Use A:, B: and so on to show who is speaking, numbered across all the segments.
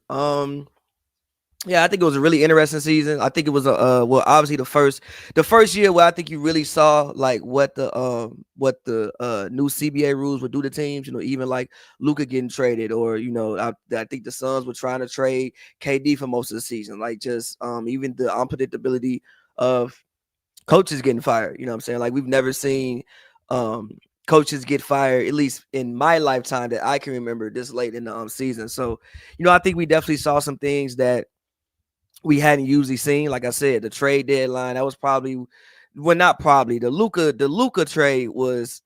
A: Um, yeah, I think it was a really interesting season. I think it was a well, obviously the first year where I think you really saw like what the new CBA rules would do to teams. Even like Luca getting traded, or I think the Suns were trying to trade KD for most of the season. Like just even the unpredictability of coaches getting fired. You know what I'm saying? Like we've never seen um coaches get fired, at least in my lifetime that I can remember this late in the season. So, I think we definitely saw some things that we hadn't usually seen. Like I said, the trade deadline, that was probably well, not probably. The Luca trade was,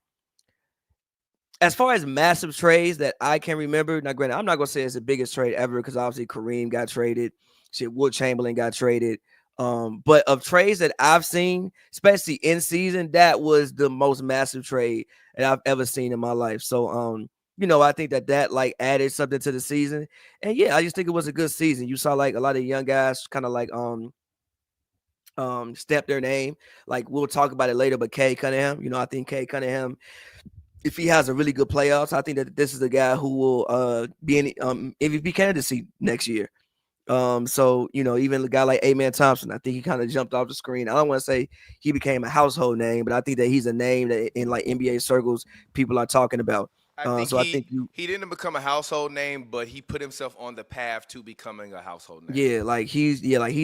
A: as far as massive trades that I can remember. Now, granted, I'm not gonna say it's the biggest trade ever because obviously Kareem got traded, shit, Will Chamberlain got traded. But of trades that I've seen, especially in season, that was the most massive trade that I've ever seen in my life. So, I think that like added something to the season, and yeah, I just think it was a good season. You saw like a lot of young guys kind of like step their name. Like we'll talk about it later, but Kay Cunningham, I think Kay Cunningham, if he has a really good playoffs, I think that this is the guy who will be in MVP candidacy next year. So even a guy like A-Man Thompson, I think he kind of jumped off the screen. I don't want to say he became a household name, but I think that he's a name that in like NBA circles people are talking about.
B: I think
A: So I
B: he
A: think you
B: he didn't become a household name, but he put himself on the path to becoming a household name.
A: Yeah, like he's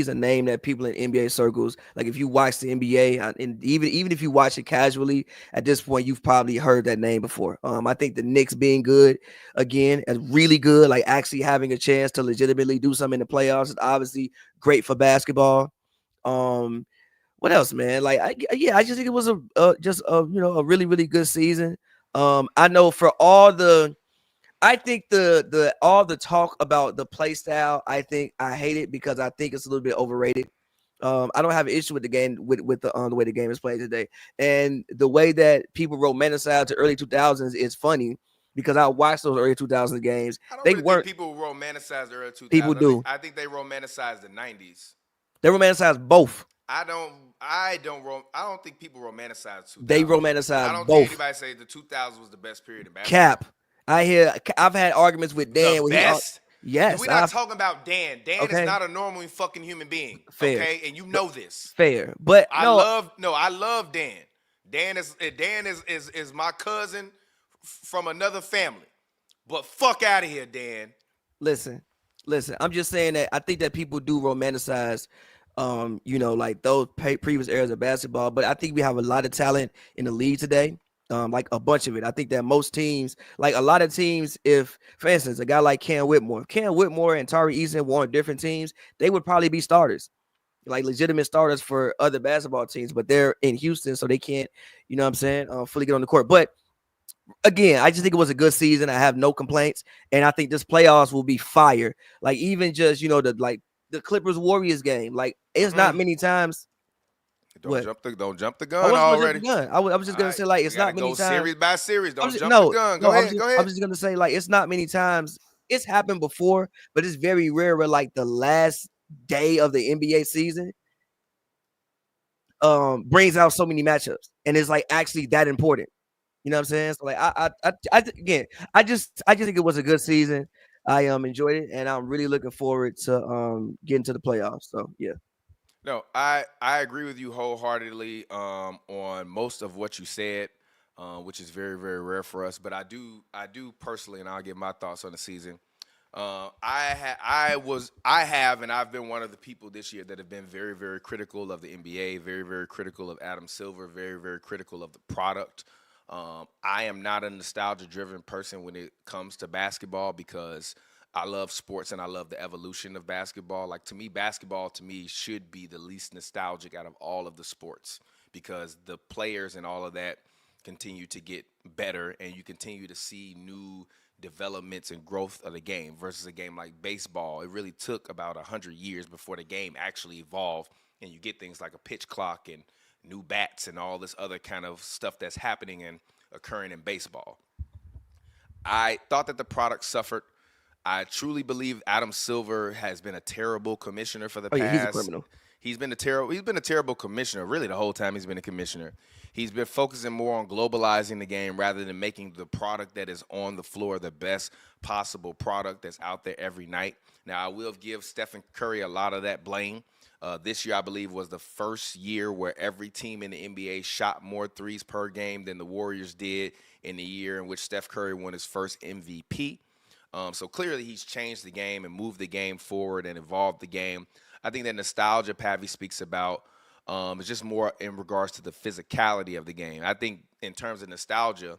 A: a name that people in NBA circles, like if you watch the NBA, and even if you watch it casually, at this point you've probably heard that name before. I think the Knicks being good again, is really good, like actually having a chance to legitimately do something in the playoffs is obviously great for basketball. Um, what else, man? Like, I just think it was just a really really good season. I know for all the I think the all the talk about the play style, I think I hate it because I think it's a little bit overrated. I don't have an issue with the game with the way the game is played today, and the way that people romanticize the early 2000s is funny because I watched those early 2000s games.
B: I don't
A: They
B: really think
A: weren't
B: people romanticize the early
A: People
B: 2000s.
A: do.
B: I think they romanticize the 90s.
A: They romanticize both.
B: I don't think people romanticize
A: They
B: 2000s. I
A: romanticize
B: don't think
A: both.
B: anybody say the 2000s was the best period in basketball.
A: Cap. I've had arguments with
B: The
A: Dan where
B: best?
A: yes,
B: We're not
A: I've
B: talking about Dan. Dan is
A: okay,
B: not a normal fucking human being,
A: fair,
B: okay? And you
A: but
B: know this.
A: fair, but no,
B: I love Dan. Dan is my cousin from another family. But fuck out of here, Dan.
A: listen, listen. I'm just saying that I think that people do romanticize, like those previous eras of basketball. But I think we have a lot of talent in the league today. Like a bunch of it. I think that most teams, like a lot of teams, if, for instance, a guy like Cam Whitmore and Tari Eason were on different teams, they would probably be starters, like legitimate starters for other basketball teams. But they're in Houston, so they can't, what I'm saying, fully get on the court. But again, I just think it was a good season. I have no complaints, and I think this playoffs will be fire. Like even just the Clippers Warriors game. Like it's
B: Mm-mm.
A: not many times.
B: Don't
A: What?
B: jump the don't jump the
A: I
B: gun
A: wasn't gonna jump the
B: already.
A: gun. I was just
B: All
A: gonna
B: right,
A: say like
B: we
A: it's
B: gotta
A: not many
B: go
A: times.
B: series by series.
A: I
B: Don't
A: was
B: jump the
A: no
B: gun.
A: no.
B: Go
A: I was
B: ahead.
A: just
B: Go
A: I
B: ahead.
A: was just gonna say like it's not many times. It's happened before, but it's very rare where like the last day of the NBA season brings out so many matchups and it's like actually that important. You know what I'm saying? So like again, I just think it was a good season. I enjoyed it, and I'm really looking forward to getting to the playoffs. So yeah,
B: No, I agree with you wholeheartedly on most of what you said, which is very very rare for us. But I do personally, and I'll give my thoughts on the season. I have, and I've been one of the people this year that have been very very critical of the NBA, very very critical of Adam Silver, very very critical of the product. I am not a nostalgia driven person when it comes to basketball because I love sports and I love the evolution of basketball. Like to me, basketball to me should be the least nostalgic out of all of the sports because the players and all of that continue to get better and you continue to see new developments and growth of the game versus a game like baseball. It really took about 100 years before the game actually evolved and you get things like a pitch clock and new bats and all this other kind of stuff that's happening and occurring in baseball. I thought that the product suffered. I truly believe Adam Silver has been a terrible commissioner for the
A: oh yeah, he's a
B: past.
A: criminal.
B: He's been a terrible commissioner, really the whole time he's been a commissioner. He's been focusing more on globalizing the game rather than making the product that is on the floor the best possible product that's out there every night. Now, I will give Stephen Curry a lot of that blame. This year, I believe, was the first year where every team in the NBA shot more threes per game than the Warriors did in the year in which Steph Curry won his first MVP. So clearly he's changed the game and moved the game forward and evolved the game. I think that nostalgia Pavy speaks about is just more in regards to the physicality of the game. I think in terms of nostalgia,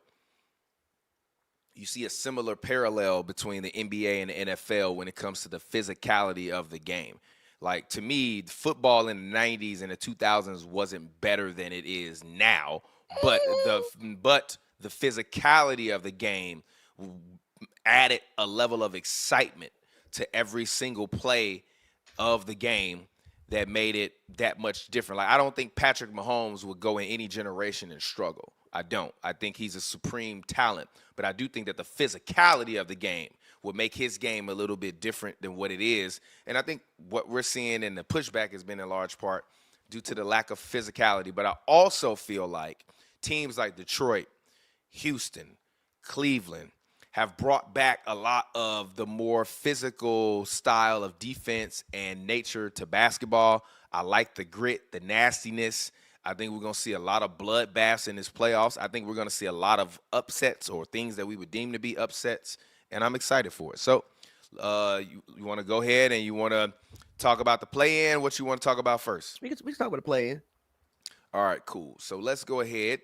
B: you see a similar parallel between the NBA and the NFL when it comes to the physicality of the game. Like, to me, football in the 90s and the 2000s wasn't better than it is now, but the physicality of the game added a level of excitement to every single play of the game that made it that much different. Like, I don't think Patrick Mahomes would go in any generation and struggle. I don't. I think he's a supreme talent, but I do think that the physicality of the game will make his game a little bit different than what it is. And I think what we're seeing in the pushback has been in large part due to the lack of physicality. But I also feel like teams like Detroit, Houston, Cleveland have brought back a lot of the more physical style of defense and nature to basketball. I like the grit, the nastiness. I think we're going to see a lot of bloodbaths in this playoffs. I think we're going to see a lot of upsets or things that we would deem to be upsets, and I'm excited for it. So you want to go ahead and you want to talk about the play-in? What you want to talk about first?
A: We can talk about the play-in.
B: All right, cool. So let's go ahead